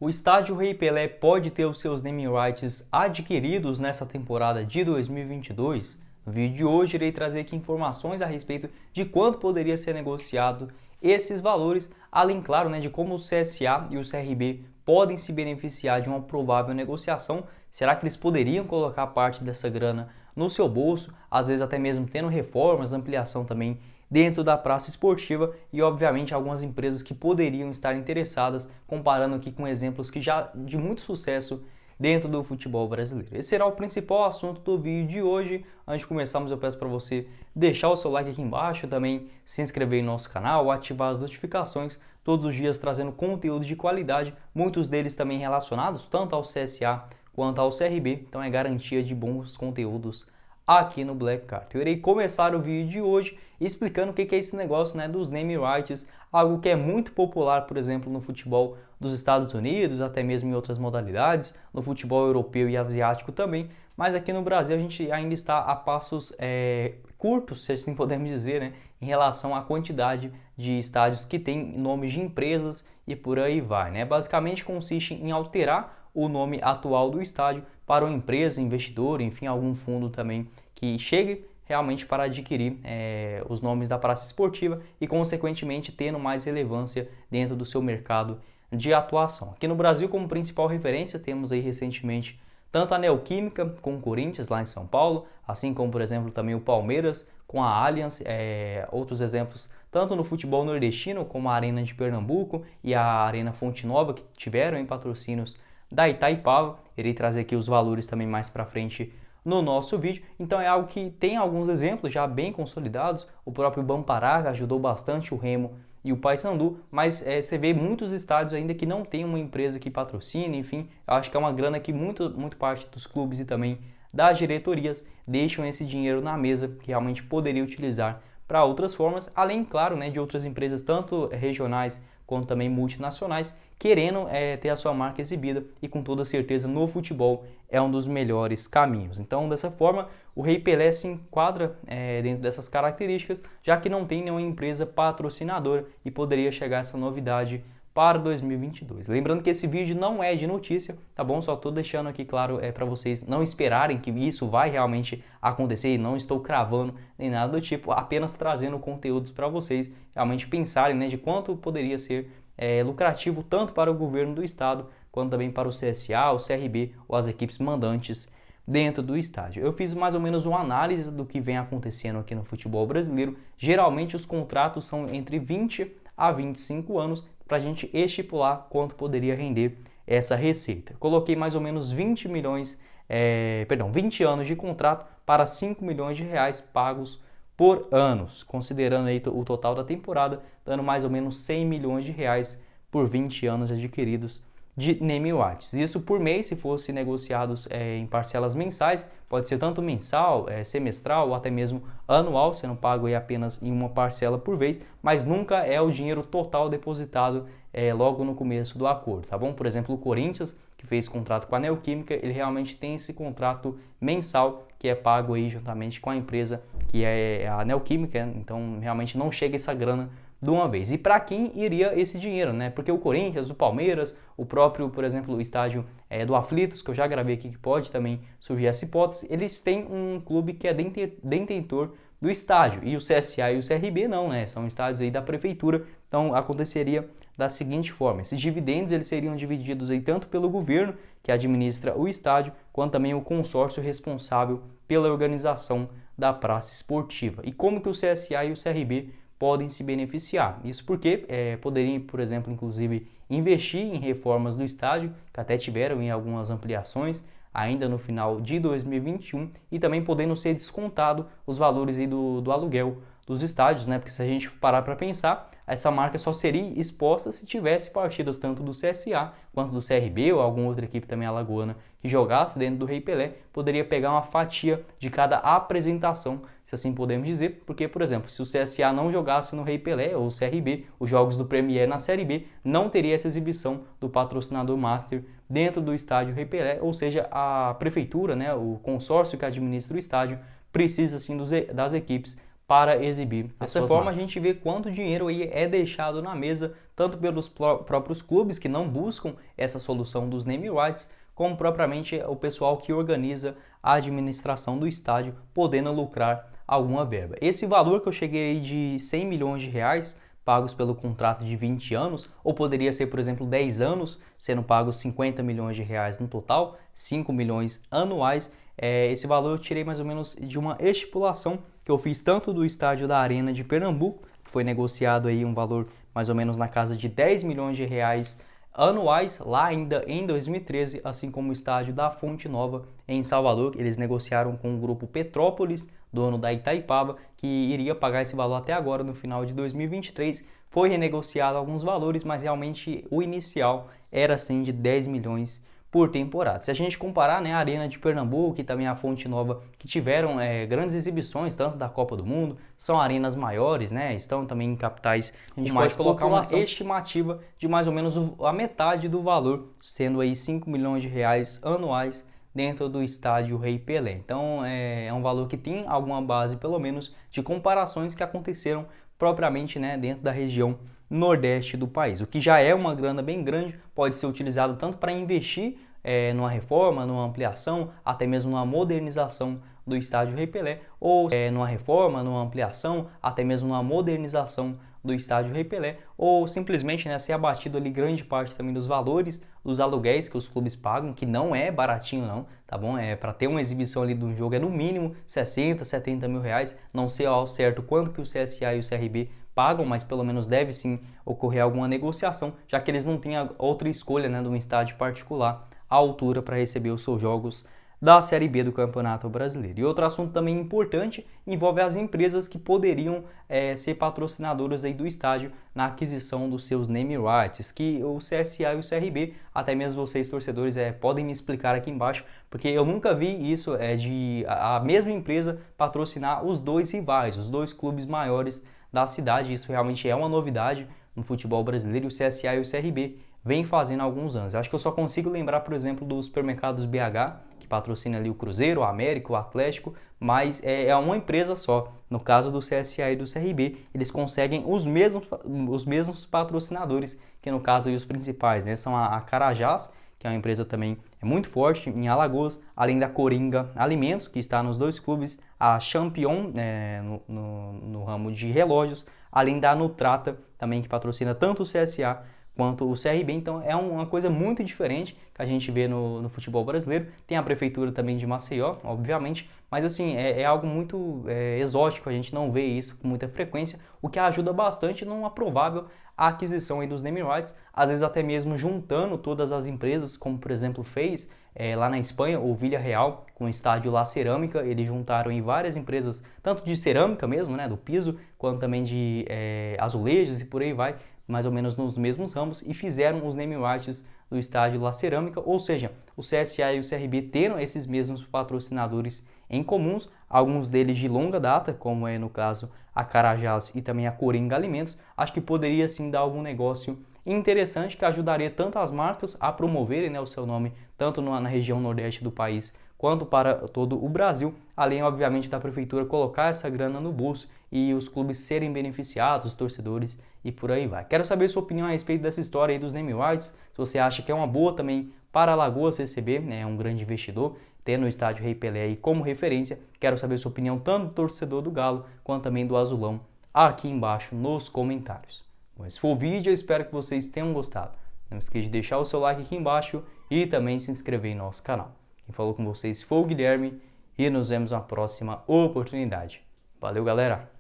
O estádio Rei Pelé pode ter os seus naming rights adquiridos nessa temporada de 2022? No vídeo de hoje irei trazer aqui informações a respeito de quanto poderia ser negociado esses valores, além, claro, de como o CSA e o CRB podem se beneficiar de uma provável negociação. Será que eles poderiam colocar parte dessa grana no seu bolso, às vezes até mesmo tendo reformas, ampliação também dentro da praça esportiva e, obviamente, algumas empresas que poderiam estar interessadas, comparando aqui com exemplos que já de muito sucesso dentro do futebol brasileiro. Esse será o principal assunto do vídeo de hoje. Antes de começarmos, eu peço para você deixar o seu like aqui embaixo, também se inscrever no nosso canal, ativar as notificações, todos os dias trazendo conteúdo de qualidade, muitos deles também relacionados tanto ao CSA quanto ao CRB, então é garantia de bons conteúdos aqui no Black Card. Eu irei começar o vídeo de hoje explicando o que é esse negócio dos name rights, algo que é muito popular, por exemplo, no futebol dos Estados Unidos, até mesmo em outras modalidades, no futebol europeu e asiático também, mas aqui no Brasil a gente ainda está a passos curtos, se assim podemos dizer, em relação à quantidade de estádios que tem nomes de empresas e por aí vai. Basicamente consiste em alterar o nome atual do estádio para uma empresa, investidor, enfim, algum fundo também que chegue realmente para adquirir os nomes da praça esportiva e, consequentemente, tendo mais relevância dentro do seu mercado de atuação. Aqui no Brasil, como principal referência, temos aí recentemente tanto a Neoquímica com o Corinthians lá em São Paulo, assim como, por exemplo, também o Palmeiras com a Allianz, outros exemplos tanto no futebol nordestino como a Arena de Pernambuco e a Arena Fonte Nova, que tiveram em patrocínios da Itaipava. Irei trazer aqui os valores também mais para frente no nosso vídeo. Então é algo que tem alguns exemplos já bem consolidados. O próprio Bampará ajudou bastante o Remo e o Paysandu, mas você vê muitos estádios ainda que não tem uma empresa que patrocine. Enfim, eu acho que é uma grana que muito parte dos clubes e também das diretorias deixam esse dinheiro na mesa, que realmente poderia utilizar para outras formas, além, claro, de outras empresas tanto regionais quanto também multinacionais, querendo ter a sua marca exibida, e com toda certeza no futebol é um dos melhores caminhos. Então, dessa forma, o Rei Pelé se enquadra dentro dessas características, já que não tem nenhuma empresa patrocinadora e poderia chegar essa novidade para 2022. Lembrando que esse vídeo não é de notícia, tá bom? Só estou deixando aqui claro para vocês não esperarem que isso vai realmente acontecer, e não estou cravando nem nada do tipo, apenas trazendo conteúdos para vocês realmente pensarem de quanto poderia ser lucrativo tanto para o governo do estado quanto também para o CSA, o CRB ou as equipes mandantes dentro do estádio. Eu fiz mais ou menos uma análise do que vem acontecendo aqui no futebol brasileiro. Geralmente os contratos são entre 20 a 25 anos para a gente estipular quanto poderia render essa receita. Coloquei mais ou menos 20 anos de contrato para 5 milhões de reais pagos por anos, considerando aí o total da temporada, dando mais ou menos 100 milhões de reais por 20 anos adquiridos de name rights. Isso por mês, se fosse negociados em parcelas mensais, pode ser tanto mensal, semestral ou até mesmo anual, sendo pago aí apenas em uma parcela por vez, mas nunca é o dinheiro total depositado logo no começo do acordo, tá bom? Por exemplo, o Corinthians, que fez contrato com a Neoquímica, ele realmente tem esse contrato mensal que é pago aí juntamente com a empresa que é a Neoquímica, então realmente não chega essa grana de uma vez. E para quem iria esse dinheiro, Porque o Corinthians, o Palmeiras, o próprio, por exemplo, o estádio do Aflitos, que eu já gravei aqui, que pode também surgir essa hipótese, eles têm um clube que é detentor do estádio, e o CSA e o CRB não, São estádios aí da prefeitura, então aconteceria da seguinte forma: esses dividendos eles seriam divididos aí tanto pelo governo, que administra o estádio, quanto também o consórcio responsável pela organização da praça esportiva. E como que o CSA e o CRB podem se beneficiar? Isso porque poderiam, por exemplo, inclusive investir em reformas do estádio, que até tiveram em algumas ampliações ainda no final de 2021, e também podendo ser descontado os valores aí do aluguel dos estádios, Porque se a gente parar para pensar, essa marca só seria exposta se tivesse partidas tanto do CSA quanto do CRB ou alguma outra equipe também alagoana que jogasse dentro do Rei Pelé, poderia pegar uma fatia de cada apresentação, se assim podemos dizer, porque, por exemplo, se o CSA não jogasse no Rei Pelé ou o CRB, os jogos do Premier na Série B, não teria essa exibição do patrocinador master dentro do estádio Rei Pelé, ou seja, a prefeitura, o consórcio que administra o estádio, precisa sim das equipes para exibir. Dessa forma, marcas. a gente vê quanto dinheiro aí é deixado na mesa, tanto pelos próprios clubes que não buscam essa solução dos name rights, como propriamente o pessoal que organiza a administração do estádio, podendo lucrar alguma verba. Esse valor que eu cheguei aí de 100 milhões de reais pagos pelo contrato de 20 anos, ou poderia ser, por exemplo, 10 anos, sendo pagos 50 milhões de reais no total, 5 milhões anuais. Esse valor eu tirei mais ou menos de uma estipulação que eu fiz tanto do estádio da Arena de Pernambuco, que foi negociado aí um valor mais ou menos na casa de 10 milhões de reais anuais, lá ainda em 2013, assim como o estádio da Fonte Nova em Salvador. Eles negociaram com o grupo Petrópolis, dono da Itaipava, que iria pagar esse valor até agora, no final de 2023. Foi renegociado alguns valores, mas realmente o inicial era assim de 10 milhões por temporada. Se a gente comparar, né, a Arena de Pernambuco e também a Fonte Nova, que tiveram grandes exibições, tanto da Copa do Mundo, são arenas maiores, né, estão também em capitais, a gente pode colocar uma estimativa de mais ou menos a metade do valor, sendo aí 5 milhões de reais anuais dentro do estádio Rei Pelé. Então é um valor que tem alguma base, pelo menos, de comparações que aconteceram propriamente, né, dentro da região nordeste do país. O que já é uma grana bem grande, pode ser utilizado tanto para investir numa reforma, numa ampliação, até mesmo numa modernização do estádio Rei Pelé, ou numa reforma, numa ampliação, até mesmo numa modernização do estádio Rei Pelé, ou simplesmente, né, ser abatido ali grande parte também dos valores dos aluguéis que os clubes pagam, que não é baratinho não, tá bom? Para ter uma exibição ali do jogo é no mínimo 60, 70 mil reais, não sei ao certo quanto que o CSA e o CRB pagam, mas pelo menos deve sim ocorrer alguma negociação, já que eles não têm outra escolha, né, de um estádio particular à altura para receber os seus jogos da Série B do Campeonato Brasileiro. E outro assunto também importante envolve as empresas que poderiam ser patrocinadoras aí do estádio na aquisição dos seus name rights, que o CSA e o CRB, até mesmo vocês torcedores, podem me explicar aqui embaixo, porque eu nunca vi isso de a mesma empresa patrocinar os dois rivais, os dois clubes maiores da cidade. Isso realmente é uma novidade no futebol brasileiro, e o CSA e o CRB vem fazendo há alguns anos. Eu acho que eu só consigo lembrar, por exemplo, dos supermercados BH, que patrocina ali o Cruzeiro, o América, o Atlético, mas é uma empresa só. No caso do CSA e do CRB, eles conseguem os mesmos patrocinadores, que no caso aí os principais, né? São a Carajás, que é uma empresa também muito forte em Alagoas, além da Coringa Alimentos, que está nos dois clubes, a Champion no ramo de relógios, além da Nutrata, também que patrocina tanto o CSA quanto o CRB. Então é uma coisa muito diferente que a gente vê no futebol brasileiro. Tem a prefeitura também de Maceió, obviamente, mas assim, é algo muito exótico, a gente não vê isso com muita frequência, o que ajuda bastante numa provável aquisição aí dos name rights, às vezes até mesmo juntando todas as empresas, como por exemplo fez lá na Espanha, o Villarreal, com o estádio La Cerâmica. Eles juntaram em várias empresas, tanto de cerâmica mesmo, né, do piso, quanto também de azulejos e por aí vai, mais ou menos nos mesmos ramos, e fizeram os name rights do estádio La Cerâmica, ou seja, o CSA e o CRB teram esses mesmos patrocinadores em comuns, alguns deles de longa data, como é no caso a Carajás e também a Coringa Alimentos. Acho que poderia sim dar algum negócio interessante que ajudaria tanto as marcas a promoverem, né, o seu nome, tanto na região nordeste do país, quanto para todo o Brasil, além obviamente da prefeitura colocar essa grana no bolso e os clubes serem beneficiados, os torcedores e por aí vai. Quero saber sua opinião a respeito dessa história aí dos name rights, se você acha que é uma boa também para Alagoas receber, né, um grande investidor, tendo o estádio Rei Pelé aí como referência. Quero saber sua opinião tanto do torcedor do Galo quanto também do Azulão aqui embaixo nos comentários. Bom, esse foi o vídeo, eu espero que vocês tenham gostado. Não esqueça de deixar o seu like aqui embaixo e também se inscrever em nosso canal. Quem falou com vocês foi o Guilherme e nos vemos na próxima oportunidade. Valeu, galera!